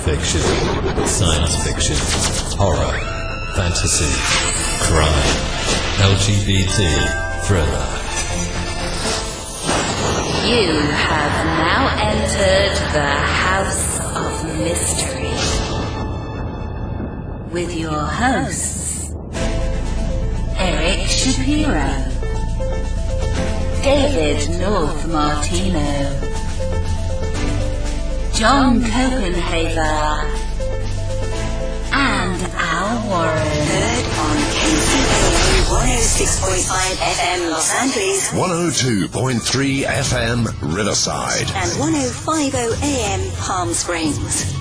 fiction, science fiction, horror, fantasy, crime, LGBT, thriller. You have now entered the House of Mystery with your hosts, Eric Shapiro, David North Martino, John Copenhaver, and Al Warren. Heard on KCAA 106.5 FM Los Angeles, 102.3 FM Riverside, and 105.0 AM Palm Springs.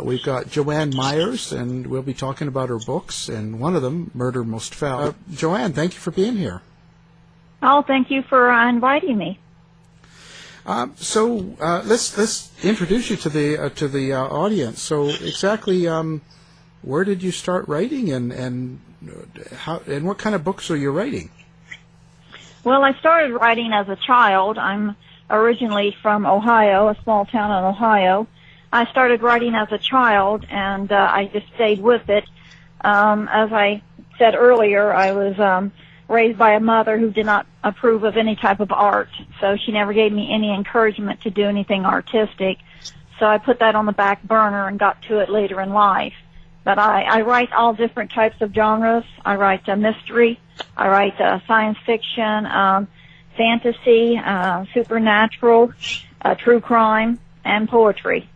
We've got Joanne Myers, and we'll be talking about her books, and one of them, Murder Most Foul. Joanne, thank you for being here. Oh, thank you for inviting me. So let's introduce you to the audience. So exactly, where did you start writing, and how and what kind of books are you writing? Well, I started writing as a child. I'm originally from Ohio, a small town in Ohio. I started writing as a child, and I just stayed with it. As I said earlier, I was raised by a mother who did not approve of any type of art, so she never gave me any encouragement to do anything artistic. So I put that on the back burner and got to it later in life. But I write all different types of genres. I write mystery, I write science fiction, fantasy, supernatural, true crime, and poetry.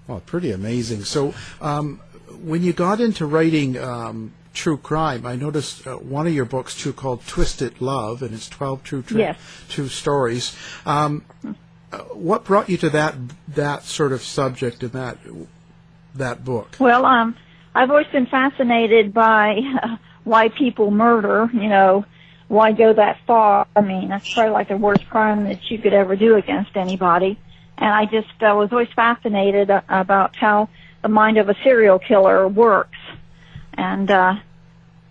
Oh, pretty amazing. So when you got into writing true crime, I noticed one of your books too called Twisted Love, and it's 12 true stories. What brought you to that sort of subject in that book? Well, I've always been fascinated by why people murder. You know, why go that far? I mean, that's probably like the worst crime that you could ever do against anybody. And I just was always fascinated about how the mind of a serial killer works. And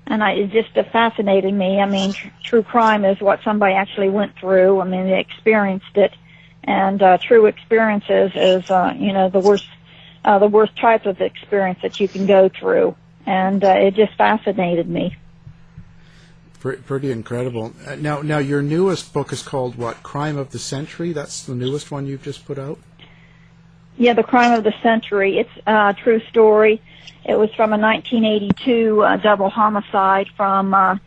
it just fascinated me. I mean, true crime is what somebody actually went through. I mean, they experienced it, and true experiences is, the worst type of experience that you can go through. And it just fascinated me. Pretty incredible. Now, your newest book is called what? Crime of the Century. That's the newest one you've just put out. Yeah, the Crime of the Century. It's a true story. It was from a 1982 double homicide from a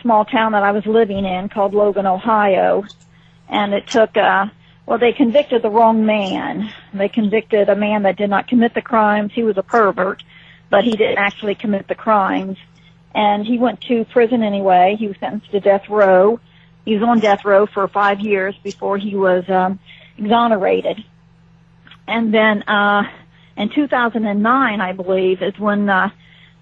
small town that I was living in called Logan, Ohio. And it took, they convicted the wrong man. They convicted a man that did not commit the crimes. He was a pervert, but he didn't actually commit the crimes. And he went to prison anyway. He was sentenced to death row. He was on death row for 5 years before he was exonerated. And then in 2009, I believe, is when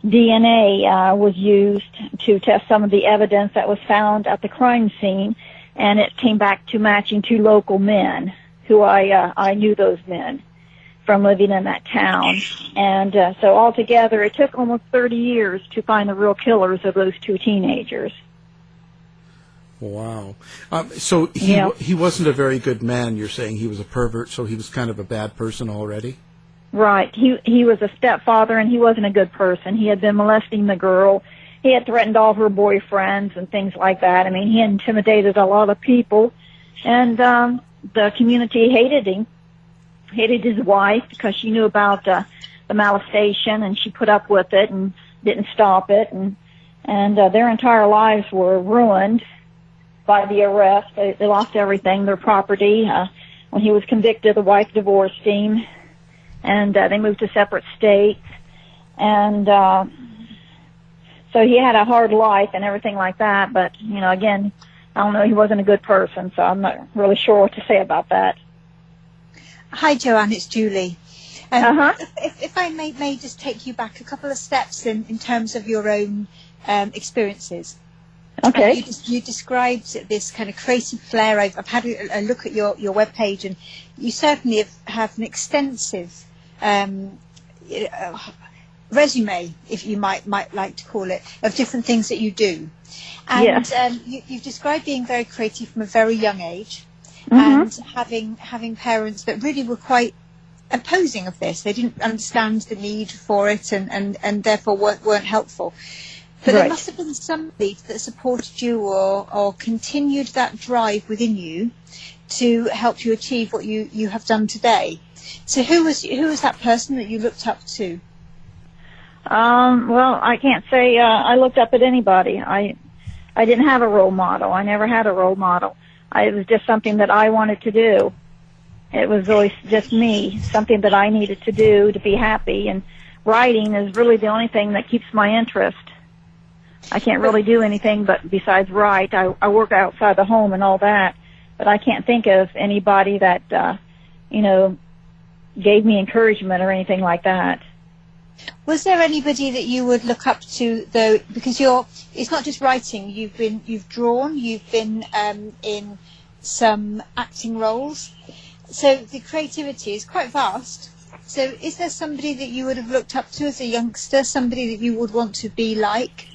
DNA was used to test some of the evidence that was found at the crime scene, and it came back to matching two local men who I knew those men from living in that town. And so altogether, it took almost 30 years to find the real killers of those two teenagers. Wow. So he wasn't a very good man, you're saying. He was a pervert, so he was kind of a bad person already? Right. He was a stepfather, and he wasn't a good person. He had been molesting the girl. He had threatened all her boyfriends and things like that. I mean, he intimidated a lot of people, and the community hated him, hated his wife because she knew about the molestation, and she put up with it and didn't stop it, and their entire lives were ruined by the arrest. They lost everything, their property. When he was convicted, the wife divorced him, and they moved to separate states. And so he had a hard life and everything like that. But, again, I don't know, he wasn't a good person, so I'm not really sure what to say about that. Hi, Joanne, it's Julie. If I may just take you back a couple of steps in terms of your own experiences. Okay. You described this kind of creative flair. I've had a look at your webpage, and you certainly have an extensive resume, if you might like to call it, of different things that you do. And you've described being very creative from a very young age. and having parents that really were quite opposing of this. They didn't understand the need for it and therefore weren't helpful. But there must have been somebody that supported you or continued that drive within you to help you achieve what you have done today. So who was that person that you looked up to? Well, I can't say I looked up at anybody. I didn't have a role model. I never had a role model. It was just something that I wanted to do. It was always just me, something that I needed to do to be happy. And writing is really the only thing that keeps my interest. I can't really do anything but besides write. I work outside the home and all that, but I can't think of anybody that, gave me encouragement or anything like that. Was there anybody that you would look up to, though, because it's not just writing, you've drawn, you've been in some acting roles, so the creativity is quite vast. So is there somebody that you would have looked up to as a youngster, somebody that you would want to be like?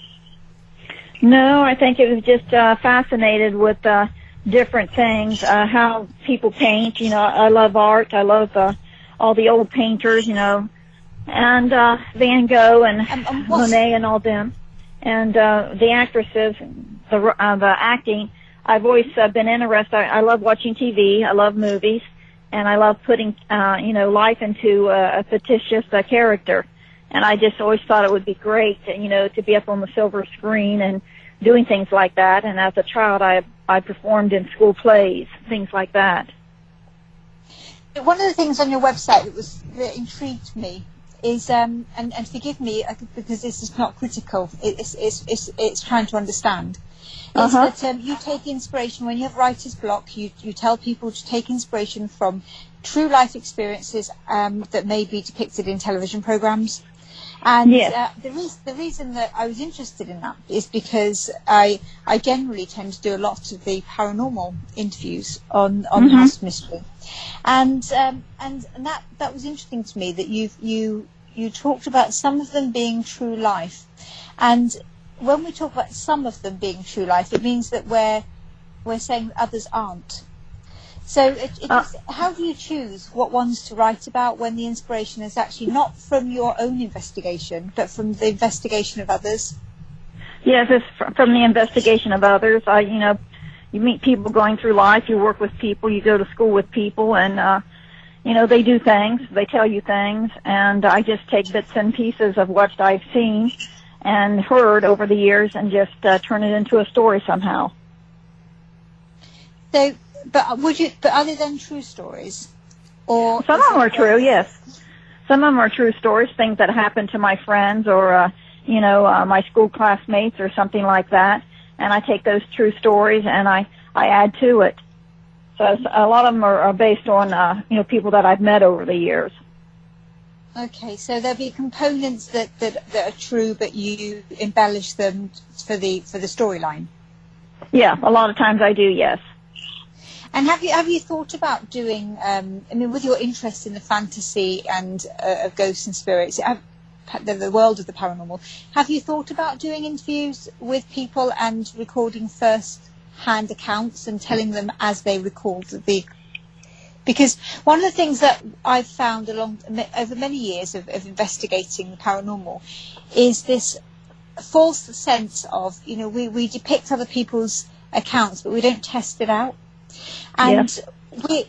No, I think it was just fascinated with different things, how people paint. I love art. I love all the old painters, and Van Gogh and Monet and all them. And the actresses, the acting, I've always been interested. I love watching TV. I love movies. And I love putting, life into a fictitious character. And I just always thought it would be great, to be up on the silver screen and doing things like that. And as a child, I performed in school plays, things like that. One of the things on your website that intrigued me is, and forgive me because this is not critical, it's trying to understand. It's that you take inspiration when you have writer's block. You tell people to take inspiration from true life experiences that may be depicted in television programs. And the reason that I was interested in that is because I generally tend to do a lot of the paranormal interviews on House Mystery, and that was interesting to me that you talked about some of them being true life, and when we talk about some of them being true life, it means that we're saying others aren't. So how do you choose what ones to write about when the inspiration is actually not from your own investigation, but from the investigation of others? Yes, it's from the investigation of others. You meet people going through life, you work with people, you go to school with people, and, they do things, they tell you things, and I just take bits and pieces of what I've seen and heard over the years and just turn it into a story somehow. So, but other than true stories, or some of them are true, yes. Some of them are true stories, things that happened to my friends or my school classmates or something like that. And I take those true stories and I add to it. So a lot of them are based on people that I've met over the years. Okay, so there'll be components that are true, but you embellish them for the storyline. Yeah, a lot of times I do, yes. And have you thought about doing? With your interest in the fantasy and of ghosts and spirits, the world of the paranormal, have you thought about doing interviews with people and recording first-hand accounts and telling them as they record Because one of the things that I've found over many years of investigating the paranormal is this false sense of, we depict other people's accounts, but we don't test it out. And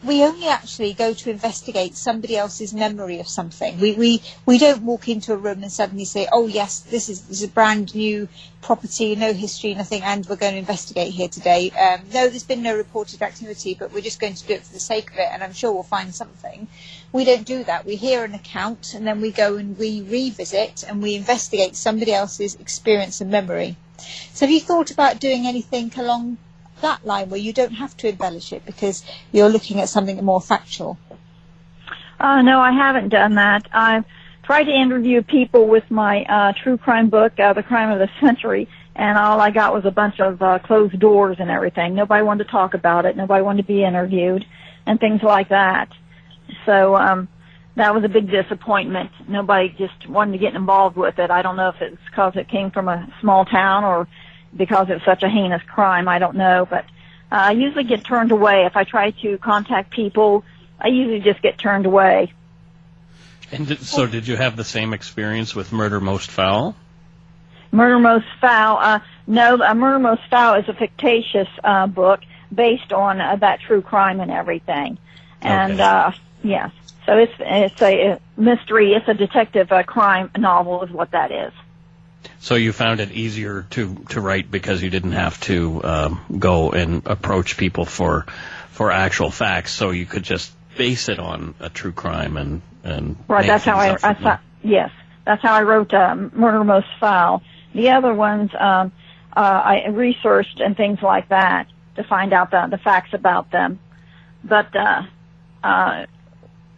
we only actually go to investigate somebody else's memory of something. We don't walk into a room and suddenly say, oh yes, this is a brand new property, no history, nothing, and we're going to investigate here today. No, there's been no reported activity, but we're just going to do it for the sake of it, and I'm sure we'll find something. We don't do that. We hear an account, and then we go and we revisit and we investigate somebody else's experience and memory. So have you thought about doing anything along that line where you don't have to embellish it because you're looking at something more factual? No, I haven't done that. I've tried to interview people with my true crime book, The Crime of the Century, and all I got was a bunch of closed doors and everything. Nobody wanted to talk about it. Nobody wanted to be interviewed and things like that. So that was a big disappointment. Nobody just wanted to get involved with it. I don't know if it's because it came from a small town or because it's such a heinous crime. I don't know, but I usually get turned away. If I try to contact people, I usually just get turned away. And so did you have the same experience with Murder Most Foul? Murder Most Foul, no, Murder Most Foul is a fictitious book based on that true crime and everything. And, yes, so it's a mystery, it's a detective crime novel is what that is. So you found it easier to write because you didn't have to go and approach people for actual facts, so you could just base it on a true crime and right. That's how yes, that's how I wrote Murder Most Foul. The other ones I researched and things like that to find out the facts about them, but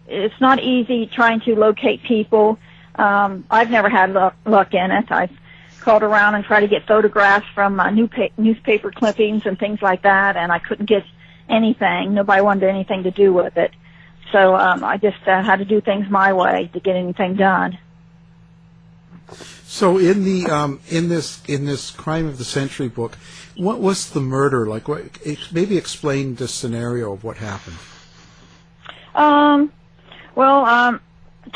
it's not easy trying to locate people. I've never had luck in it. I've called around and tried to get photographs from newspaper clippings and things like that, and I couldn't get anything. Nobody wanted anything to do with it. So I just had to do things my way to get anything done. So in the in this Crime of the Century book, what was the murder like? Maybe explain the scenario of what happened.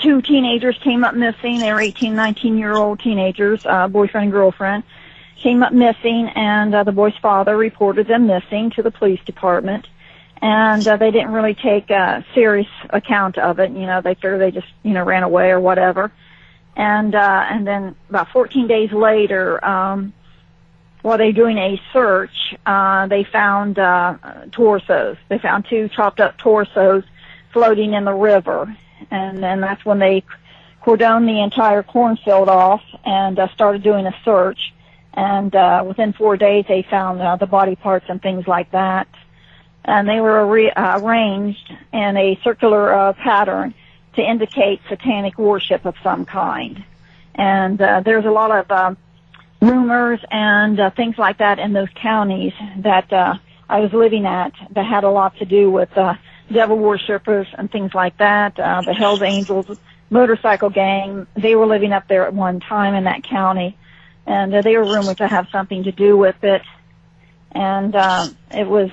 Two teenagers came up missing. They were 18, 19-year-old teenagers, boyfriend and girlfriend, came up missing, and the boy's father reported them missing to the police department. And they didn't really take serious account of it. You know, they figured they just, ran away or whatever. And then about 14 days later, while they were doing a search, they found torsos. They found two chopped up torsos floating in the river. And then that's when they cordoned the entire cornfield off and started doing a search. And within 4 days, they found the body parts and things like that. And they were arranged in a circular pattern to indicate satanic worship of some kind. And there's a lot of rumors and things like that in those counties that I was living at that had a lot to do with devil worshippers and things like that. The Hells Angels motorcycle gang, they were living up there at one time in that county, and they were rumored to have something to do with it. And it was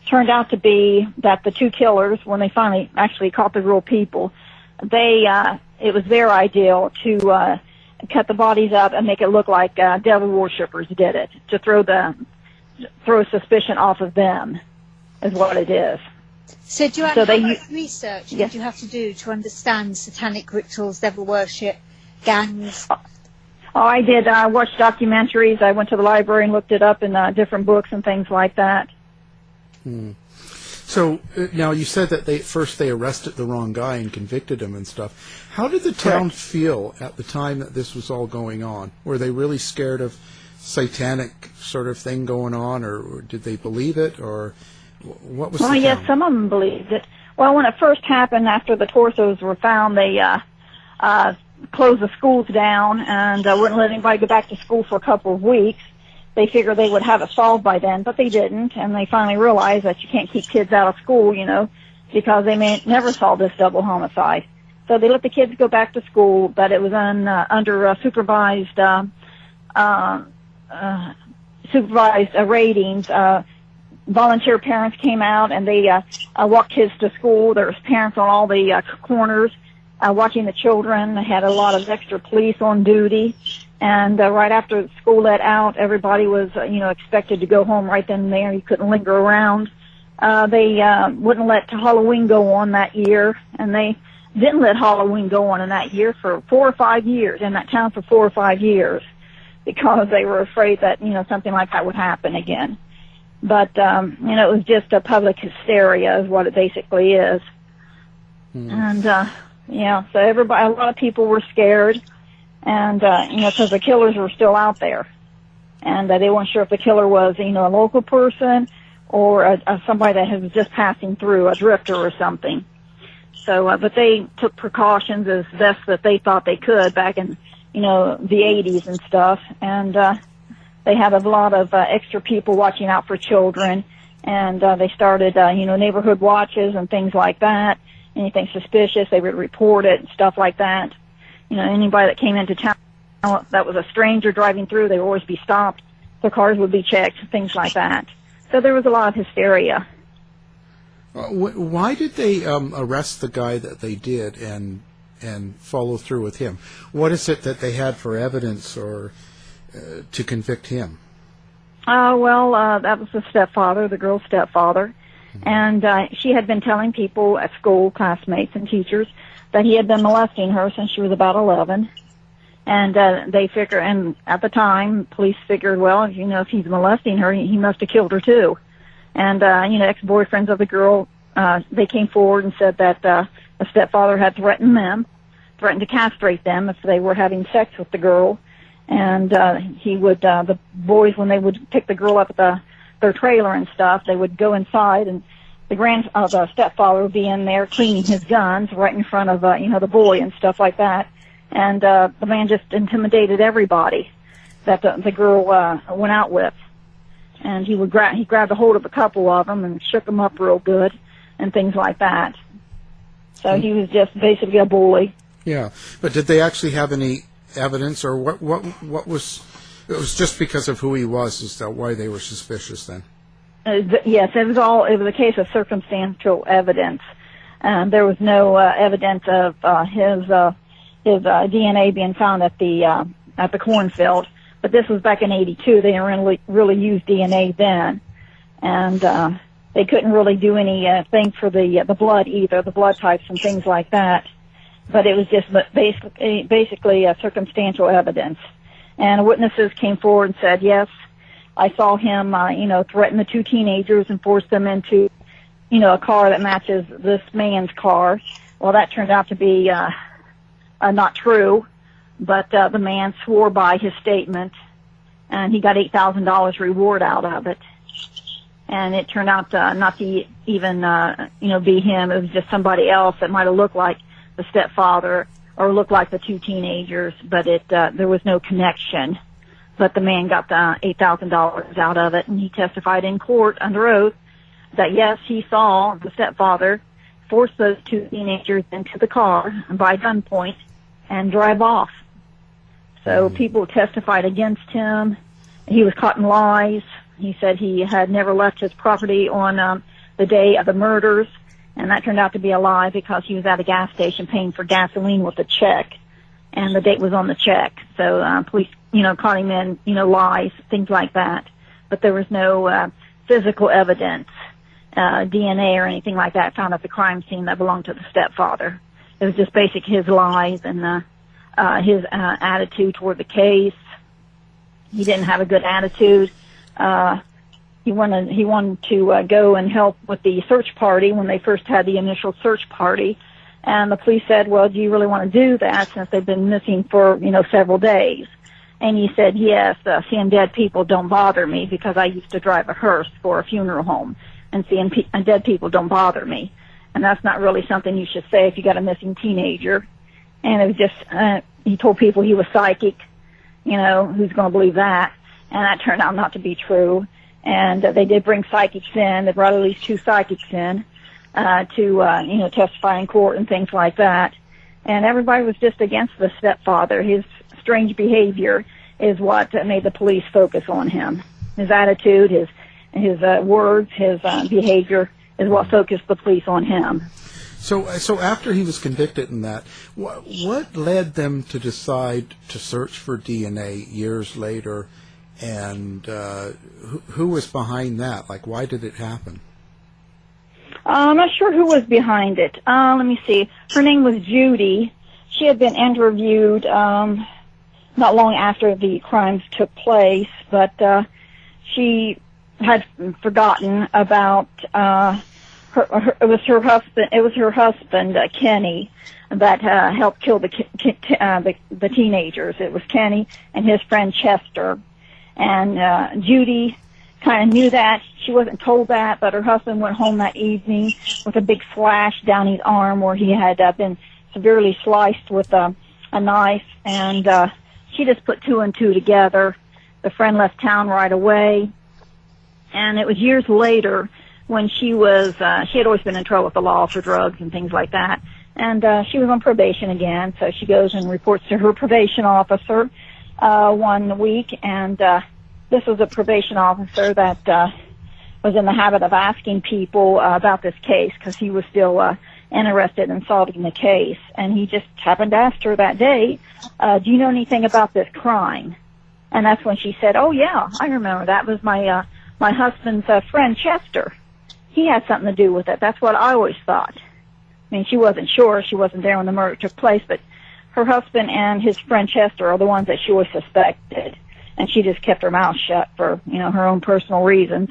turned out to be that the two killers, when they finally actually caught the real people, it was their ideal to cut the bodies up and make it look like devil worshippers did it, to throw suspicion off of them, is what it is. So, Joanne, how much research did you have to do to understand satanic rituals, devil worship, gangs? Oh, I did. I watched documentaries. I went to the library and looked it up in different books and things like that. So now you said that they arrested the wrong guy and convicted him and stuff. How did the town feel at the time that this was all going on? Were they really scared of satanic sort of thing going on, or did they believe it, or what was? Well, yes, some of them believed it. Well, when it first happened, after the torsos were found, they closed the schools down and wouldn't let anybody go back to school for a couple of weeks. They figured they would have it solved by then, but they didn't, and they finally realized that you can't keep kids out of school, because they may never solve this double homicide. So they let the kids go back to school, but it was under supervised ratings. Volunteer parents came out, and they walked kids to school. There was parents on all the corners watching the children. They had a lot of extra police on duty. And right after school let out, everybody was, expected to go home right then and there. You couldn't linger around. They wouldn't let Halloween go on that year, and they didn't let Halloween go on in that year for 4 or 5 years, in that town for 4 or 5 years, because they were afraid that, something like that would happen again. But, it was just a public hysteria is what it basically is. And, so a lot of people were scared. And, because the killers were still out there. And they weren't sure if the killer was, a local person or somebody that was just passing through, a drifter or something. So, but they took precautions as best that they thought they could back in, the 80s and stuff. And they had a lot of extra people watching out for children. And they started, neighborhood watches and things like that. Anything suspicious, they would report it and stuff like that. Anybody that came into town that was a stranger driving through, they would always be stopped. Their cars would be checked, things like that. So there was a lot of hysteria. Why did they arrest the guy that they did and follow through with him? What is it that they had for evidence or to convict him? That was the stepfather, the girl's stepfather. And she had been telling people at school, classmates and teachers, that he had been molesting her since she was about 11. And they figure, and at the time, police figured, well, if he's molesting her, he must have killed her too. And ex-boyfriends of the girl, they came forward and said that the stepfather had threatened to castrate them if they were having sex with the girl. And he would, the boys, when they would pick the girl up at their trailer and stuff, they would go inside, and the stepfather would be in there cleaning his guns right in front of the boy and stuff like that. And the man just intimidated everybody that the girl went out with. And he grabbed a hold of a couple of them and shook them up real good and things like that. So he was just basically a bully. Yeah, but did they actually have any evidence, or what was? It was just because of who he was, is that why they were suspicious then? Yes, it was a case of circumstantial evidence. There was no evidence of his DNA being found at the cornfield. But this was back in '82. They didn't really use DNA then, and they couldn't really do anything for the blood either, the blood types and things like that. But it was just basically circumstantial evidence. And witnesses came forward and said, yes, I saw him, threaten the two teenagers and force them into, a car that matches this man's car. Well, that turned out to be not true. But the man swore by his statement, and he got $8,000 reward out of it. And it turned out not to even, be him. It was just somebody else that might have looked like the stepfather or looked like the two teenagers, but there was no connection. But the man got the $8,000 out of it, and he testified in court under oath that, yes, he saw the stepfather force those two teenagers into the car by gunpoint and drive off. So people testified against him. He was caught in lies. He said he had never left his property on the day of the murders, and that turned out to be a lie because he was at a gas station paying for gasoline with a check, and the date was on the check. So police, caught him in, lies, things like that. But there was no physical evidence, DNA or anything like that found at the crime scene that belonged to the stepfather. It was just basic his lies and his attitude toward the case. He didn't have a good attitude. He wanted to go and help with the search party when they first had the initial search party, and the police said, "Well, do you really want to do that since they've been missing for several days?" And he said, "Yes, seeing dead people don't bother me because I used to drive a hearse for a funeral home, and seeing dead people don't bother me, and that's not really something you should say if you got a missing teenager." And it was just he told people he was psychic. Who's going to believe that? And that turned out not to be true. And they did bring psychics in. They brought at least 2 psychics in to testify in court and things like that. And everybody was just against the stepfather. His strange behavior is what made the police focus on him. His attitude, his words, his behavior is what focused the police on him. So after he was convicted in that, what led them to decide to search for DNA years later, and who was behind that? Like, why did it happen? I'm not sure who was behind it. Let me see. Her name was Judy. She had been interviewed not long after the crimes took place, but she had forgotten about it was her husband. It was her husband, Kenny, that helped kill the teenagers. It was Kenny and his friend Chester, and Judy kind of knew that. She wasn't told that, but her husband went home that evening with a big slash down his arm where he had been severely sliced with a knife, and she just put 2 and 2 together. The friend left town right away, and it was years later when she had always been in trouble with the law for drugs and things like that. And she was on probation again, so she goes and reports to her probation officer one week. And this was a probation officer that was in the habit of asking people about this case because he was still interested in solving the case. And he just happened to ask her that day, do you know anything about this crime? And that's when she said, oh, yeah, I remember. That was my husband's friend, Chester. He had something to do with it. That's what I always thought. I mean, she wasn't sure. She wasn't there when the murder took place, but her husband and his friend Chester are the ones that she always suspected. And she just kept her mouth shut for, her own personal reasons.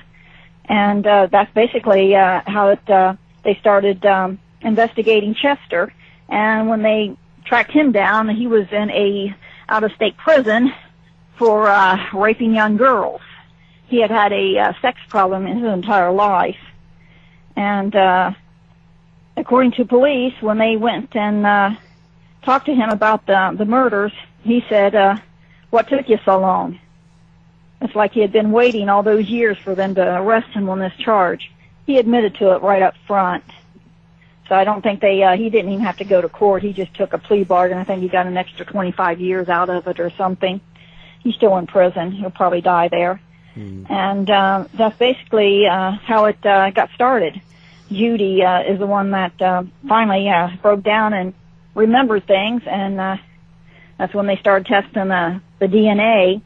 And that's basically how they started investigating Chester. And when they tracked him down, he was in a out-of-state prison for raping young girls. He had had a sex problem in his entire life. And according to police, when they went and talked to him about the murders, he said, what took you so long? It's like he had been waiting all those years for them to arrest him on this charge. He admitted to it right up front. So I don't think he didn't even have to go to court. He just took a plea bargain. I think he got an extra 25 years out of it or something. He's still in prison. He'll probably die there. And that's basically how it got started. Judy is the one that finally broke down and remembered things, and that's when they started testing the DNA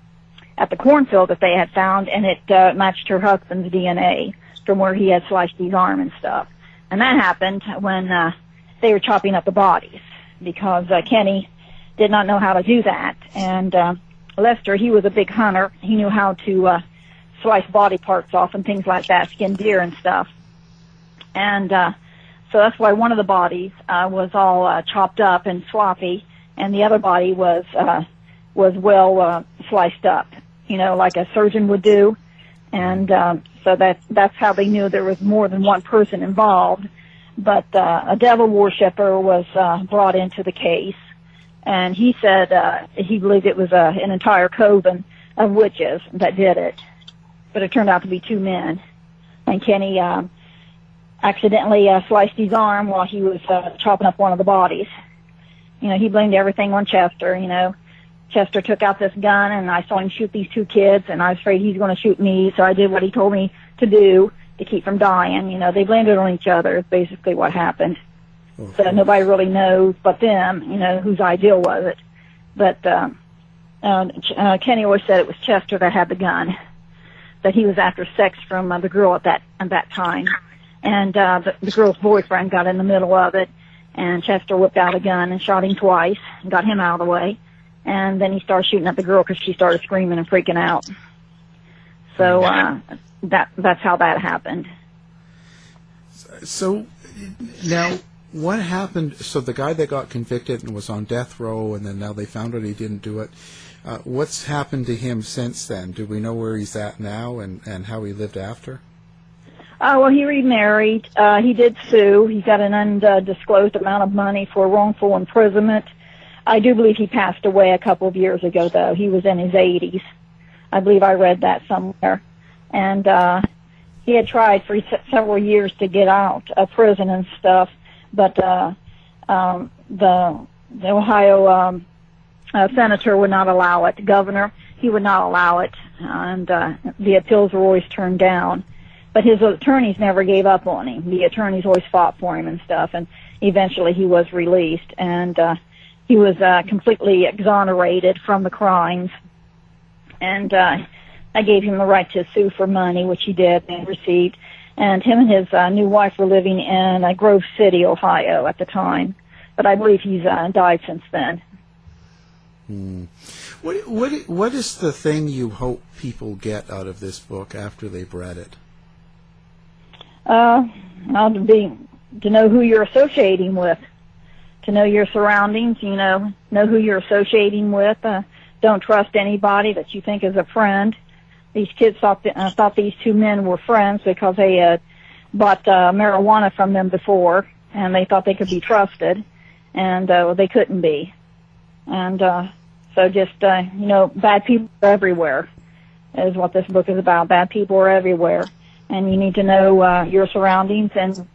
at the cornfield that they had found, and it matched her husband's DNA from where he had sliced his arm and stuff. And that happened when they were chopping up the bodies, because Kenny did not know how to do that. And Lester, he was a big hunter. He knew how to slice body parts off and things like that, skin deer and stuff. And so that's why one of the bodies was all chopped up and sloppy, and the other body was well sliced up, like a surgeon would do. And so that's how they knew there was more than one person involved. But a devil worshipper was brought into the case, and he said he believed it was an entire coven of witches that did it. But it turned out to be two men. And Kenny accidentally sliced his arm while he was chopping up one of the bodies. He blamed everything on Chester. Chester took out this gun, and I saw him shoot these two kids, and I was afraid he's going to shoot me, so I did what he told me to do to keep from dying. They blamed it on each other is basically what happened. Okay. So nobody really knows but them, whose idea was it. But Kenny always said it was Chester that had the gun, that he was after sex from the girl at that time. And the girl's boyfriend got in the middle of it, and Chester whipped out a gun and shot him twice and got him out of the way. And then he started shooting at the girl because she started screaming and freaking out. So that's how that happened. So now, what happened? So the guy that got convicted and was on death row, and then now they found out he didn't do it. What's happened to him since then? Do we know where he's at now and how he lived after? Well, he remarried. He did sue. He got an undisclosed amount of money for wrongful imprisonment. I do believe he passed away a couple of years ago, though. He was in his 80s. I believe I read that somewhere. And he had tried for several years to get out of prison and stuff, but the Ohio senator would not allow it. The governor, he would not allow it, and the appeals were always turned down. But his attorneys never gave up on him. The attorneys always fought for him and stuff, and eventually he was released, and he was completely exonerated from the crimes. And I gave him the right to sue for money, which he did and received. And him and his new wife were living in Grove City, Ohio at the time. But I believe he's died since then. What is the thing you hope people get out of this book after they've read it? To know who you're associating with, to know your surroundings, know who you're associating with. Don't trust anybody that you think is a friend. These kids thought these two men were friends because they had bought marijuana from them before, and they thought they could be trusted, and they couldn't be. And so just, bad people are everywhere is what this book is about. Bad people are everywhere. And you need to know your surroundings, and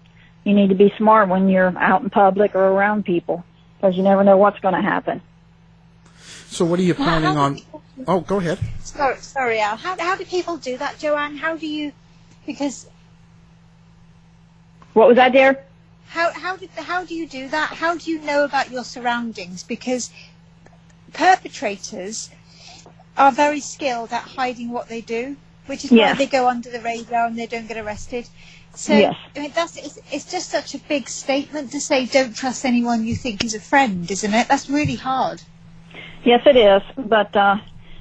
you need to be smart when you're out in public or around people, because you never know what's going to happen. So what are you planning on? Oh, go ahead. Sorry, Al. How do people do that, Joanne? How do you Because What was that, dear? how do you do that? How do you know about your surroundings? Because perpetrators are very skilled at hiding what they do, which is why they go under the radar and they don't get arrested. So I mean, it's just such a big statement to say, don't trust anyone you think is a friend, isn't it? That's really hard. Yes, it is. But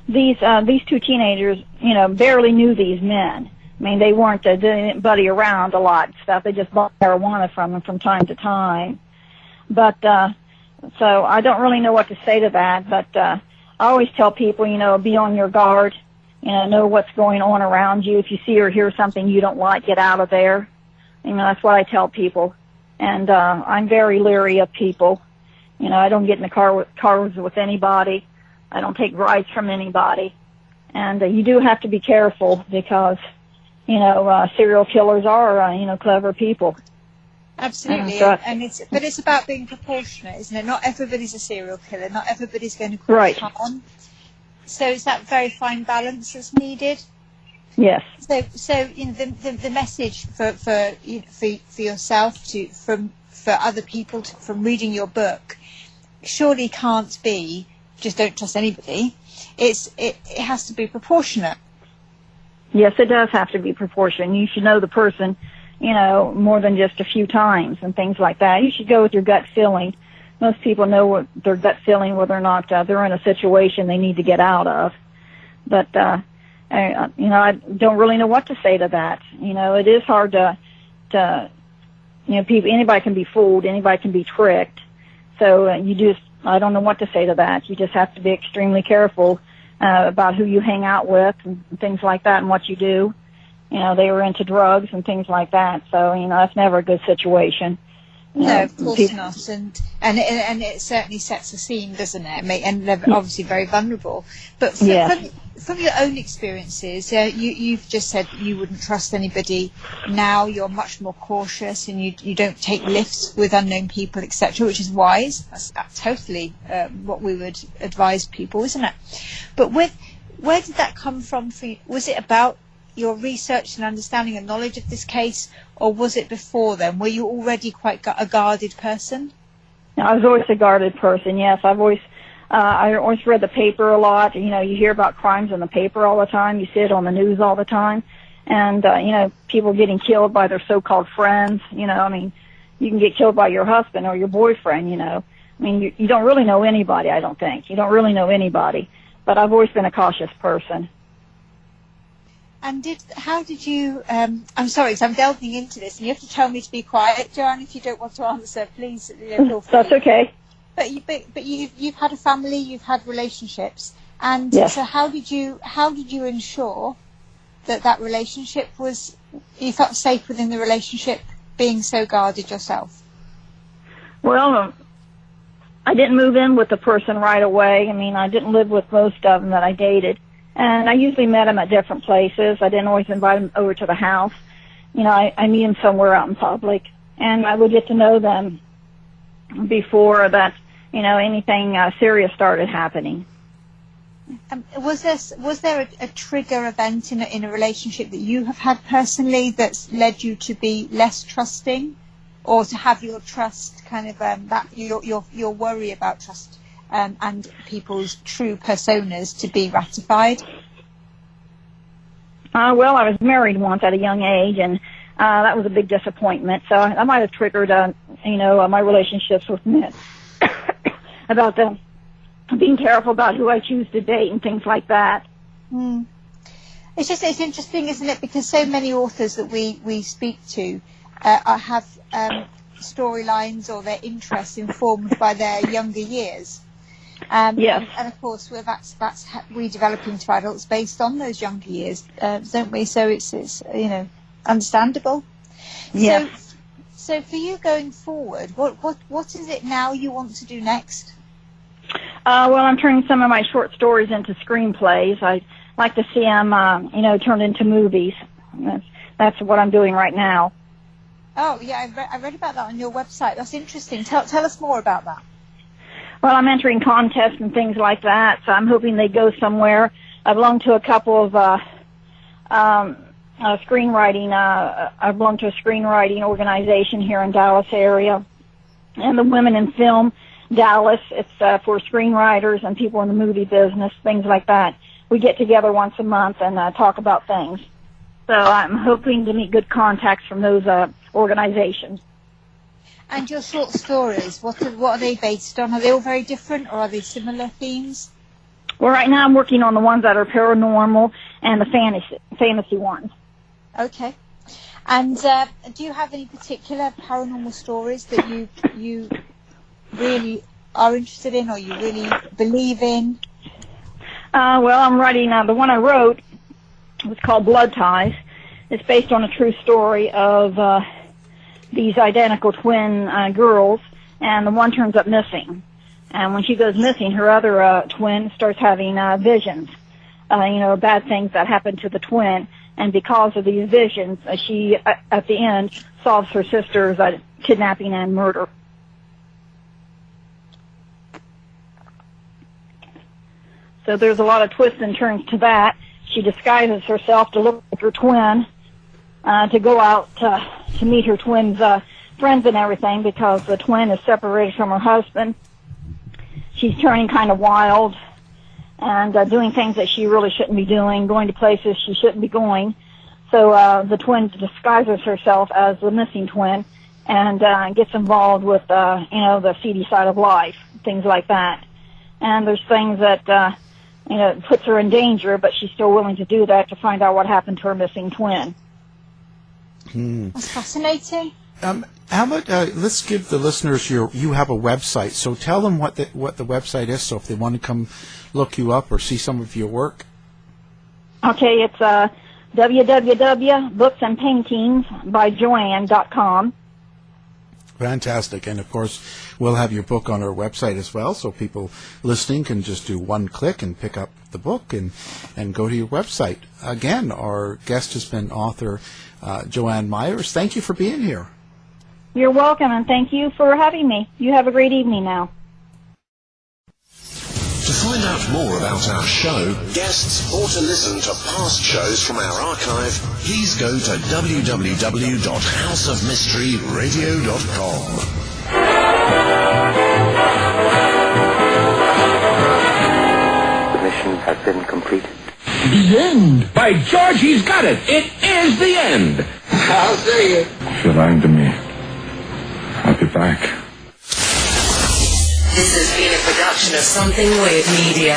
these two teenagers, barely knew these men. I mean, they weren't buddy around a lot and stuff. They just bought marijuana from them from time to time. But so I don't really know what to say to that. But I always tell people, be on your guard. Know what's going on around you. If you see or hear something you don't like, get out of there. That's what I tell people. And I'm very leery of people. I don't get in the cars with anybody. I don't take rides from anybody. And you do have to be careful because, serial killers are, clever people. Absolutely. And it's about being proportionate, isn't it? Not everybody's a serial killer. Not everybody's going to cause harm. So is that very fine balance that's needed? Yes. So the message for yourself for other people from reading your book surely can't be just don't trust anybody. It has to be proportionate. Yes, it does have to be proportionate. You should know the person, more than just a few times and things like that. You should go with your gut feeling. Most people know what their gut feeling, whether or not they're in a situation they need to get out of. But, I don't really know what to say to that. It is hard to anybody can be fooled, anybody can be tricked. So I don't know what to say to that. You just have to be extremely careful about who you hang out with and things like that and what you do. They were into drugs and things like that. So, that's never a good situation. No, of course not, and it certainly sets a scene, doesn't it? And they're obviously very vulnerable. But from your own experiences, you've just said you wouldn't trust anybody. Now you're much more cautious, and you don't take lifts with unknown people, etc., which is wise. That's totally what we would advise people, isn't it? But where did that come from for you? Was it about your research and understanding and knowledge of this case, or was it before then? Were you already quite a guarded person? I was always a guarded person, yes. I always read the paper a lot. You hear about crimes in the paper all the time. You see it on the news all the time. And, people getting killed by their so-called friends. You can get killed by your husband or your boyfriend, you don't really know anybody, I don't think. You don't really know anybody. But I've always been a cautious person. And how did you? I'm sorry, because I'm delving into this, and you have to tell me to be quiet, Joanne. If you don't want to answer, please feel free. That's okay. But you've had a family, you've had relationships, and so how did you ensure that relationship you felt safe within the relationship, being so guarded yourself? Well, I didn't move in with the person right away. I didn't live with most of them that I dated. And I usually met them at different places. I didn't always invite them over to the house. I meet them somewhere out in public. And I would get to know them before that, anything serious started happening. Was there a trigger event in a relationship that you have had personally that's led you to be less trusting, or to have your trust kind of that your worry about trust and people's true personas to be ratified? Well, I was married once at a young age, and that was a big disappointment. So I might have triggered, my relationships with men about being careful about who I choose to date and things like that. It's interesting, isn't it? Because so many authors that we speak to have storylines or their interests informed by their younger years. Yes. And of course, that's we develop into adults based on those younger years, don't we? So it's understandable. Yes. So for you going forward, what is it now you want to do next? Well, I'm turning some of my short stories into screenplays. I like to see them, turned into movies. That's what I'm doing right now. Oh yeah, I read about that on your website. That's interesting. Tell us more about that. Well, I'm entering contests and things like that, so I'm hoping they go somewhere. I belong to a couple of screenwriting. I belong to a screenwriting organization here in Dallas area, and the Women in Film Dallas. It's for screenwriters and people in the movie business, things like that. We get together once a month and talk about things. So I'm hoping to meet good contacts from those organizations. And your short stories, what are they based on? Are they all very different, or are they similar themes? Well, right now I'm working on the ones that are paranormal and the fantasy ones. Okay. And do you have any particular paranormal stories that you really are interested in, or you really believe in? Well, I'm writing, the one I wrote was called Blood Ties. It's based on a true story of these identical twin girls, and the one turns up missing. And when she goes missing, her other twin starts having visions, bad things that happen to the twin. And because of these visions, she, at the end, solves her sister's kidnapping and murder. So there's a lot of twists and turns to that. She disguises herself to look like her twin, to go out to meet her twin's friends and everything, because the twin is separated from her husband. She's turning kind of wild and doing things that she really shouldn't be doing, going to places she shouldn't be going. So the twin disguises herself as the missing twin and gets involved with, the seedy side of life, things like that. And there's things that, puts her in danger, but she's still willing to do that to find out what happened to her missing twin. That's fascinating. How about let's give the listeners you have a website, so tell them what the website is, so if they want to come look you up or see some of your work. Okay, it's www.booksandpaintingsbyjoanne.com. Fantastic. And of course, we'll have your book on our website as well, so people listening can just do one click and pick up the book and go to your website. Again, our guest has been author Joanne Myers. Thank you for being here. You're welcome, and thank you for having me. You have a great evening now. To find out more about our show, guests, or to listen to past shows from our archive, please go to www.houseofmysteryradio.com. The mission has been completed. The end! By George, he's got it! It is the end! I'll say it. If you're lying to me, I'll be back. This has been a production of Something Weird Media.